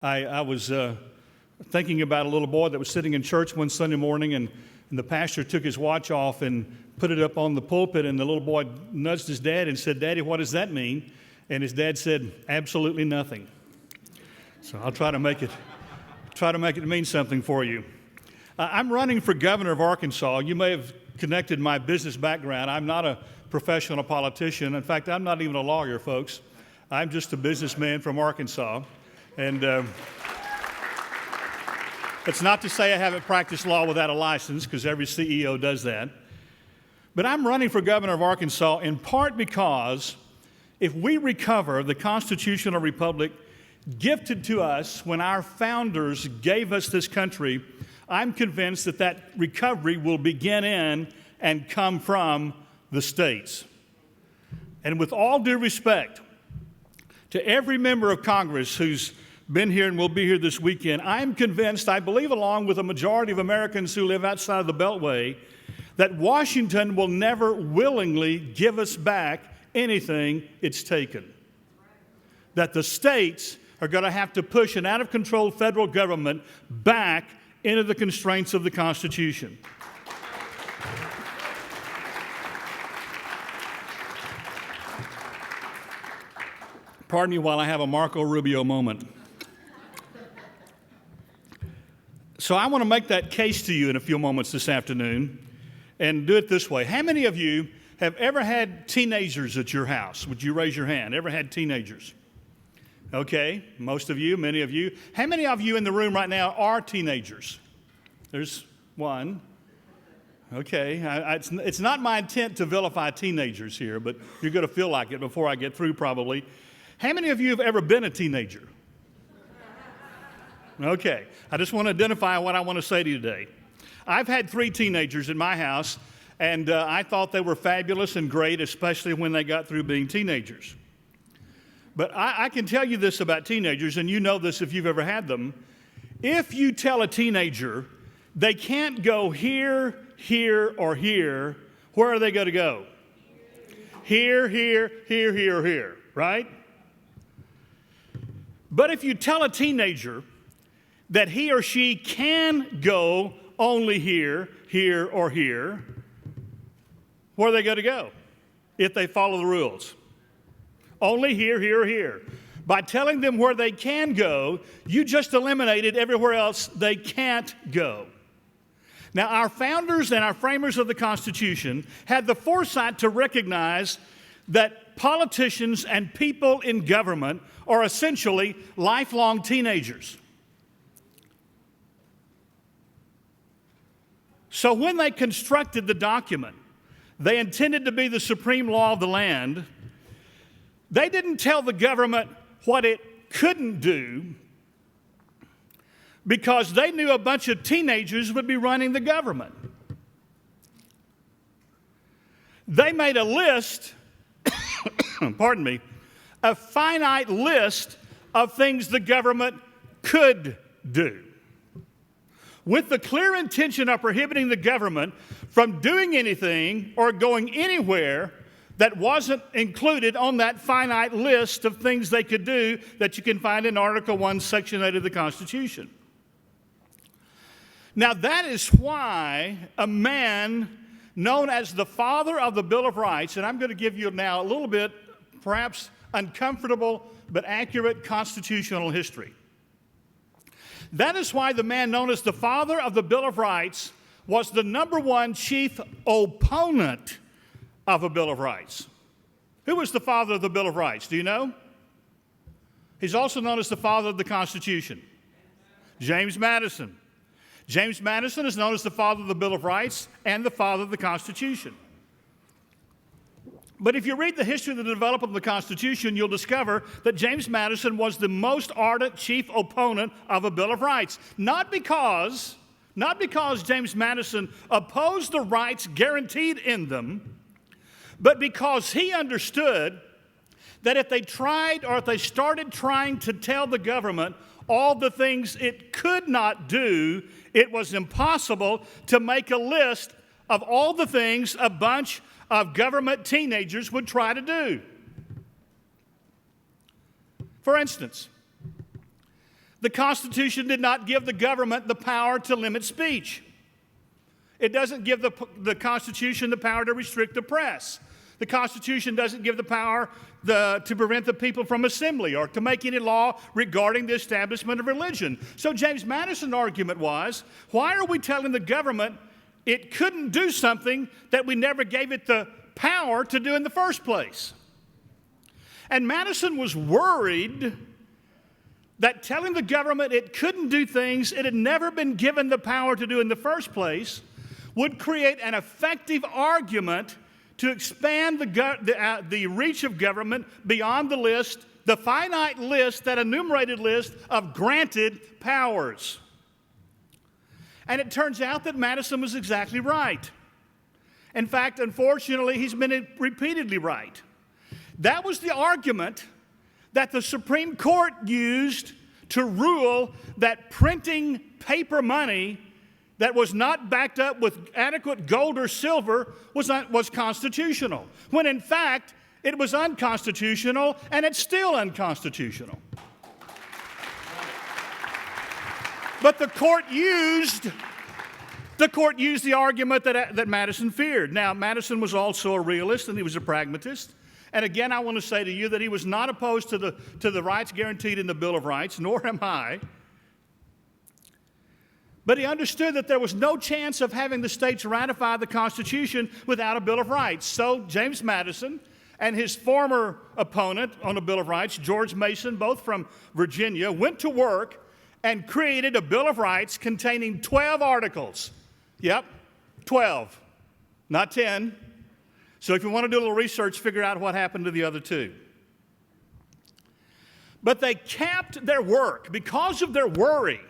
I was thinking about a little boy that was sitting in church one Sunday morning, and the pastor took his watch off and put it up on the pulpit, and the little boy nudged his dad and said, "Daddy, what does that mean?" And his dad said, "Absolutely nothing." So I'll try to make it mean something for you. I'm running for governor of Arkansas. You may have connected my business background. I'm not a professional politician. In fact, I'm not even a lawyer, folks. I'm just a businessman from Arkansas. And it's not to say I haven't practiced law without a license, because every CEO does that. But I'm running for governor of Arkansas in part because if we recover the constitutional republic gifted to us when our founders gave us this country, I'm convinced that that recovery will begin in and come from the states. And with all due respect to every member of Congress who's been here and will be here this weekend, I'm convinced, I believe along with a majority of Americans who live outside of the Beltway, that Washington will never willingly give us back anything it's taken. That the states are going to have to push an out-of-control federal government back into the constraints of the Constitution. Pardon me while I have a Marco Rubio moment. So I want to make that case to you in a few moments this afternoon and do it this way. How many of you have ever had teenagers at your house? Would you raise your hand? Ever had teenagers? Okay, most of you, many of you. How many of you in the room right now are teenagers? There's one. Okay, it's not my intent to vilify teenagers here, but you're going to feel like it before I get through probably. How many of you have ever been a teenager? Okay, I just want to identify what I want to say to you today. I've had 3 teenagers in my house, and I thought they were fabulous and great, especially when they got through being teenagers. But I can tell you this about teenagers, and you know this if you've ever had them. If you tell a teenager they can't go here, here, or here, where are they going to go? Here, here, here, here, or here, right? But if you tell a teenager that he or she can go only here, here, or here, where are they going to go if they follow the rules? Only here, here, or here. By telling them where they can go, you just eliminated everywhere else they can't go. Now, our founders and our framers of the Constitution had the foresight to recognize that politicians and people in government are essentially lifelong teenagers. So when they constructed the document, they intended to be the supreme law of the land. They didn't tell the government what it couldn't do because they knew a bunch of teenagers would be running the government. They made a list, pardon me, a finite list of things the government could do, with the clear intention of prohibiting the government from doing anything or going anywhere that wasn't included on that finite list of things they could do that you can find in Article 1, Section 8 of the Constitution. Now, that is why a man known as the father of the Bill of Rights, and I'm going to give you now a little bit, perhaps uncomfortable, but accurate constitutional history. That is why the man known as the father of the Bill of Rights was the #1 chief opponent of a Bill of Rights. Who was the father of the Bill of Rights? Do you know? He's also known as the father of the Constitution. James Madison. James Madison is known as the father of the Bill of Rights and the father of the Constitution. But if you read the history of the development of the Constitution, you'll discover that James Madison was the most ardent chief opponent of a Bill of Rights. Not because James Madison opposed the rights guaranteed in them, but because he understood that if they tried or if they started trying to tell the government all the things it could not do, it was impossible to make a list of all the things a bunch of government teenagers would try to do. For instance, The Constitution did not give the government the power to limit speech. It doesn't give the Constitution the power to restrict the press. The Constitution doesn't give the power to prevent the people from assembly or to make any law regarding the establishment of religion. So James Madison's argument was, why are we telling the government it couldn't do something that we never gave it the power to do in the first place? And Madison was worried that telling the government it couldn't do things it had never been given the power to do in the first place would create an effective argument to expand the reach of government beyond the finite list, that enumerated list of granted powers. And it turns out that Madison was exactly right. In fact, unfortunately, he's been repeatedly right. That was the argument that the Supreme Court used to rule that printing paper money that was not backed up with adequate gold or silver was constitutional, when in fact it was unconstitutional, and it's still unconstitutional. But the court used the argument that Madison feared. Now, Madison was also a realist, and he was a pragmatist. And again, I want to say to you that he was not opposed to the rights guaranteed in the Bill of Rights, nor am I. But he understood that there was no chance of having the states ratify the Constitution without a Bill of Rights. So James Madison and his former opponent on the Bill of Rights, George Mason, both from Virginia, went to work and created a Bill of Rights containing 12 articles. Yep, 12, not 10. So if you want to do a little research, figure out what happened to the other two. But they capped their work because of their worry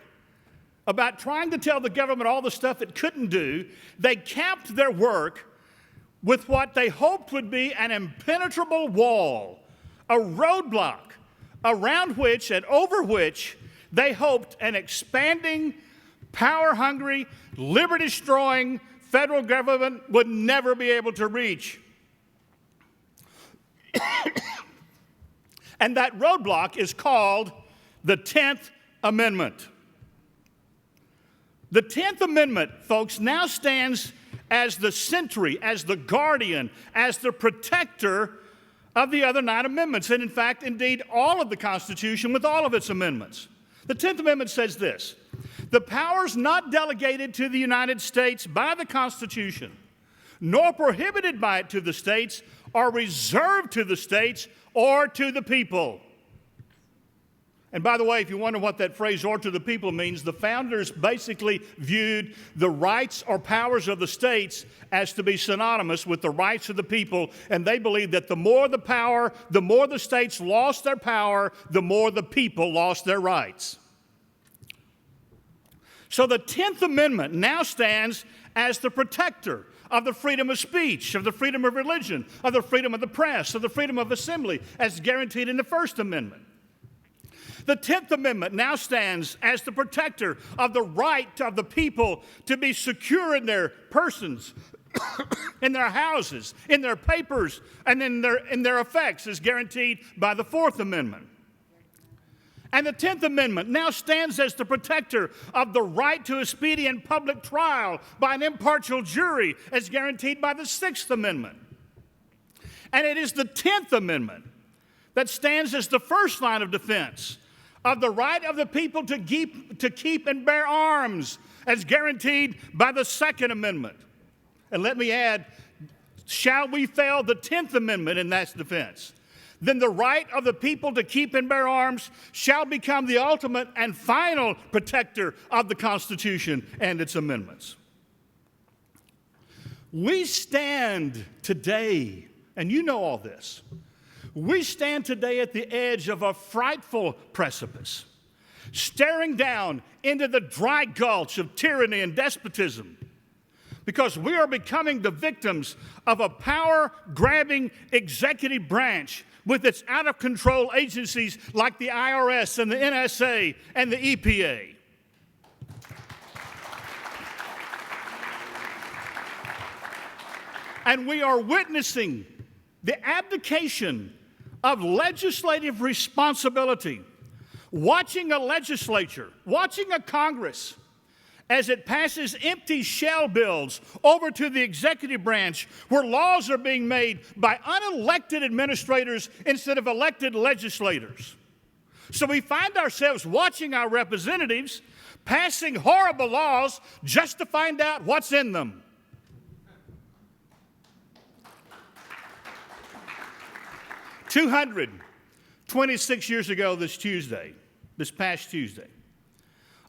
about trying to tell the government all the stuff it couldn't do. They capped their work with what they hoped would be an impenetrable wall, a roadblock around which and over which they hoped an expanding, power-hungry, liberty-destroying federal government would never be able to reach. And that roadblock is called the 10th Amendment. The 10th Amendment, folks, now stands as the sentry, as the guardian, as the protector of the other 9 amendments, and in fact, indeed, all of the Constitution with all of its amendments. The 10th Amendment says this: the powers not delegated to the United States by the Constitution, nor prohibited by it to the states, are reserved to the states or to the people. And by the way, if you wonder what that phrase, or to the people, means, the founders basically viewed the rights or powers of the states as to be synonymous with the rights of the people, and they believed that the more the power, the more the states lost their power, the more the people lost their rights. So the 10th Amendment now stands as the protector of the freedom of speech, of the freedom of religion, of the freedom of the press, of the freedom of assembly, as guaranteed in the First Amendment. The 10th Amendment now stands as the protector of the right of the people to be secure in their persons, in their houses, in their papers, and in their effects, as guaranteed by the Fourth Amendment. And the 10th Amendment now stands as the protector of the right to a speedy and public trial by an impartial jury, as guaranteed by the Sixth Amendment. And it is the 10th Amendment that stands as the first line of defense of the right of the people to keep and bear arms, as guaranteed by the Second Amendment. And let me add, shall we fail the 10th Amendment in that defense, then the right of the people to keep and bear arms shall become the ultimate and final protector of the Constitution and its amendments. We stand today, and you know all this, we stand today at the edge of a frightful precipice, staring down into the dry gulch of tyranny and despotism, because we are becoming the victims of a power-grabbing executive branch with its out-of-control agencies like the IRS and the NSA and the EPA. And we are witnessing the abdication of legislative responsibility watching a legislature, watching a Congress, as it passes empty shell bills over to the executive branch where laws are being made by unelected administrators instead of elected legislators. So we find ourselves watching our representatives passing horrible laws just to find out what's in them. "226 years ago this past Tuesday,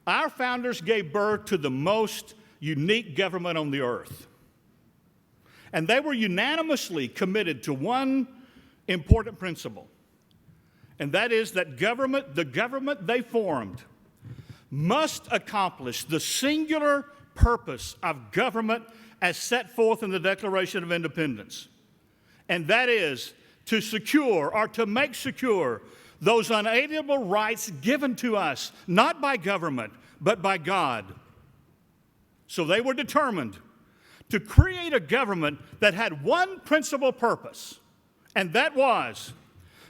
our founders gave birth to the most unique government on the earth. And they were unanimously committed to one important principle, and that is that the government they formed must accomplish the singular purpose of government as set forth in the Declaration of Independence, and that is to secure or to make secure those unalienable rights given to us, not by government, but by God. So they were determined to create a government that had one principal purpose, and that was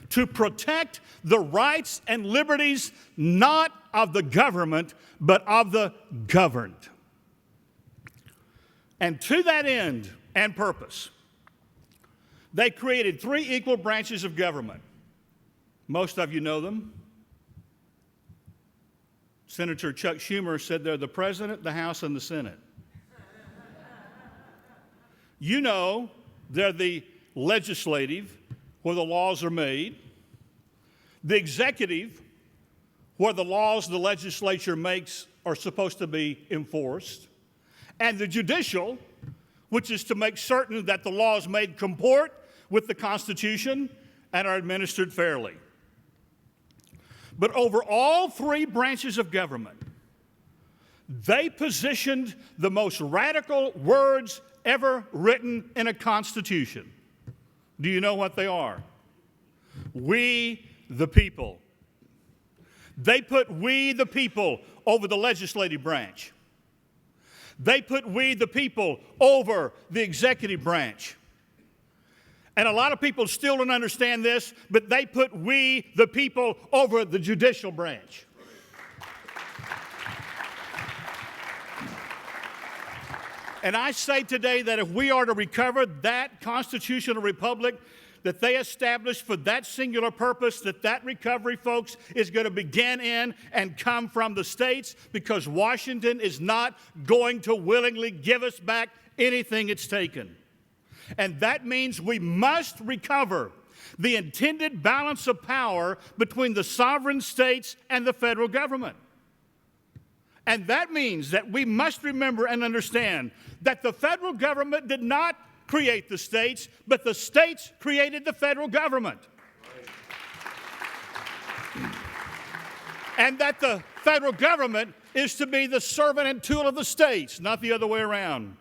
to protect the rights and liberties not of the government, but of the governed. And to that end and purpose, they created 3 equal branches of government. Most of you know them. Senator Chuck Schumer said they're the President, the House, and the Senate. You know they're the legislative, where the laws are made, the executive, where the laws the legislature makes are supposed to be enforced, and the judicial, which is to make certain that the laws made comport with the Constitution and are administered fairly. But over all 3 branches of government, they positioned the most radical words ever written in a constitution. Do you know what they are? We the people. They put we the people over the legislative branch. They put we the people over the executive branch. And a lot of people still don't understand this, but they put we the people over the judicial branch. And I say today that if we are to recover that constitutional republic that they established for that singular purpose, that recovery, folks, is going to begin in and come from the states, because Washington is not going to willingly give us back anything it's taken. And that means we must recover the intended balance of power between the sovereign states and the federal government. And that means that we must remember and understand that the federal government did not create the states, but the states created the federal government. And that the federal government is to be the servant and tool of the states, not the other way around.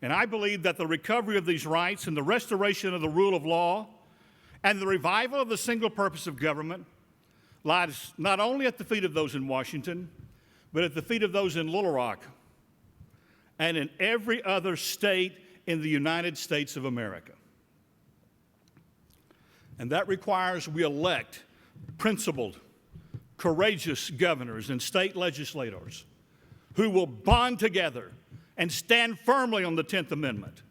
And I believe that the recovery of these rights and the restoration of the rule of law and the revival of the single purpose of government lies not only at the feet of those in Washington, but at the feet of those in Little Rock and in every other state in the United States of America. And that requires we elect principled, courageous governors and state legislators who will bond together and stand firmly on the 10th Amendment.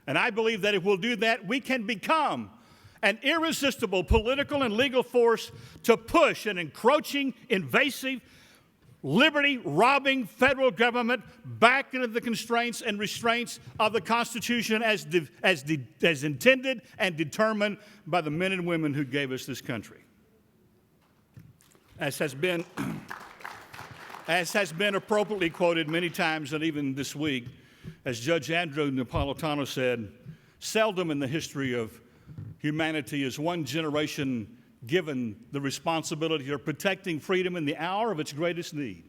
And I believe that if we'll do that, we can become an irresistible political and legal force to push an encroaching, invasive, liberty-robbing federal government back into the constraints and restraints of the Constitution as intended and determined by the men and women who gave us this country. As has been appropriately quoted many times, and even this week, as Judge Andrew Napolitano said, seldom in the history of humanity is one generation given the responsibility of protecting freedom in the hour of its greatest need.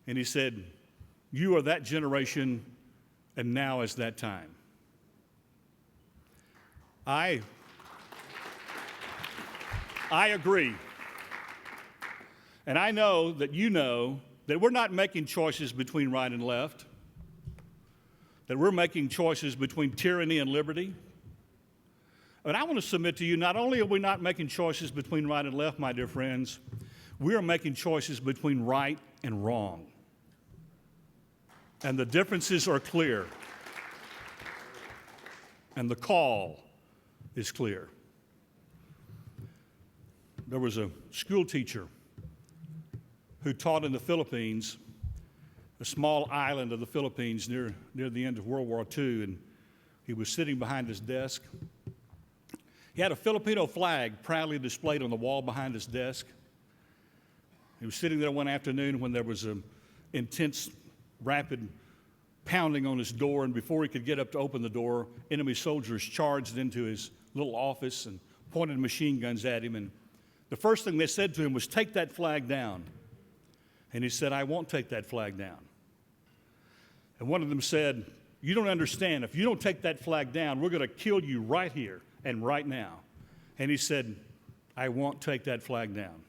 And he said, you are that generation, and now is that time. I agree. And I know that you know that we're not making choices between right and left, that we're making choices between tyranny and liberty. But I want to submit to you, not only are we not making choices between right and left, my dear friends, we are making choices between right and wrong. And the differences are clear. And the call is clear. There was a school teacher who taught in the Philippines, a small island of the Philippines near the end of World War II, and he was sitting behind his desk. He had a Filipino flag proudly displayed on the wall behind his desk. He was sitting there one afternoon when there was an intense, rapid pounding on his door, and before he could get up to open the door, enemy soldiers charged into his little office and pointed machine guns at him. And the first thing they said to him was, "Take that flag down." And he said, "I won't take that flag down." And one of them said, "You don't understand. If you don't take that flag down, we're going to kill you right here and right now." And he said, "I won't take that flag down."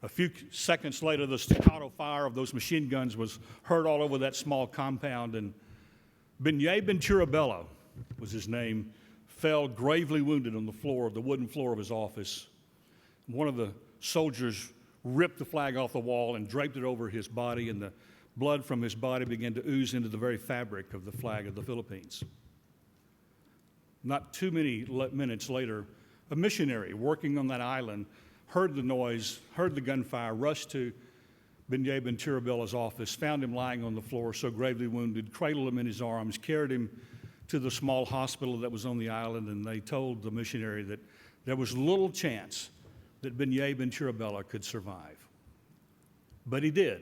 A few seconds later, the staccato fire of those machine guns was heard all over that small compound, and Benyei Venturabello was his name, fell gravely wounded on the floor, the wooden floor of his office. One of the soldiers ripped the flag off the wall and draped it over his body, and the blood from his body began to ooze into the very fabric of the flag of the Philippines. Not too many minutes later, a missionary working on that island heard the noise, heard the gunfire, rushed to Benyei Venturabello's office, found him lying on the floor, so gravely wounded, cradled him in his arms, carried him to the small hospital that was on the island, and they told the missionary that there was little chance that Benyei Venturabello could survive. But he did.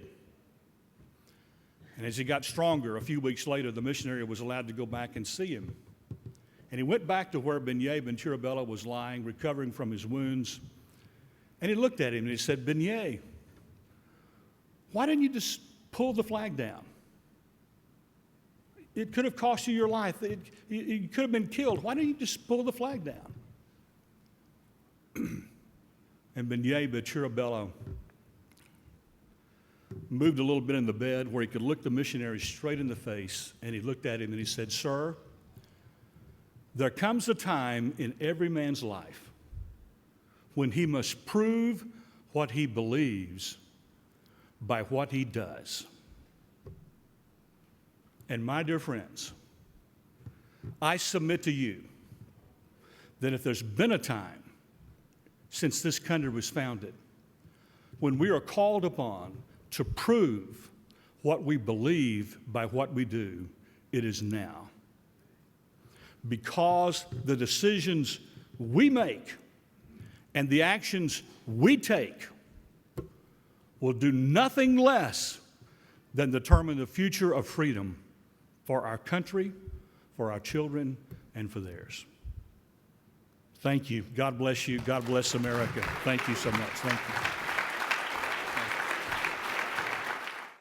And as he got stronger, a few weeks later, the missionary was allowed to go back and see him. And he went back to where Benyei Venturabello was lying, recovering from his wounds. And he looked at him and he said, "Benyei, why didn't you just pull the flag down? It could have cost you your life. You could have been killed. Why didn't you just pull the flag down?" And Benyei Venturabello moved a little bit in the bed where he could look the missionary straight in the face, and he looked at him and he said, "Sir, there comes a time in every man's life when he must prove what he believes by what he does." And my dear friends, I submit to you that if there's been a time since this country was founded when we are called upon to prove what we believe by what we do, it is now. Because the decisions we make and the actions we take will do nothing less than determine the future of freedom for our country, for our children, and for theirs. Thank you. God bless you. God bless America. Thank you so much. Thank you.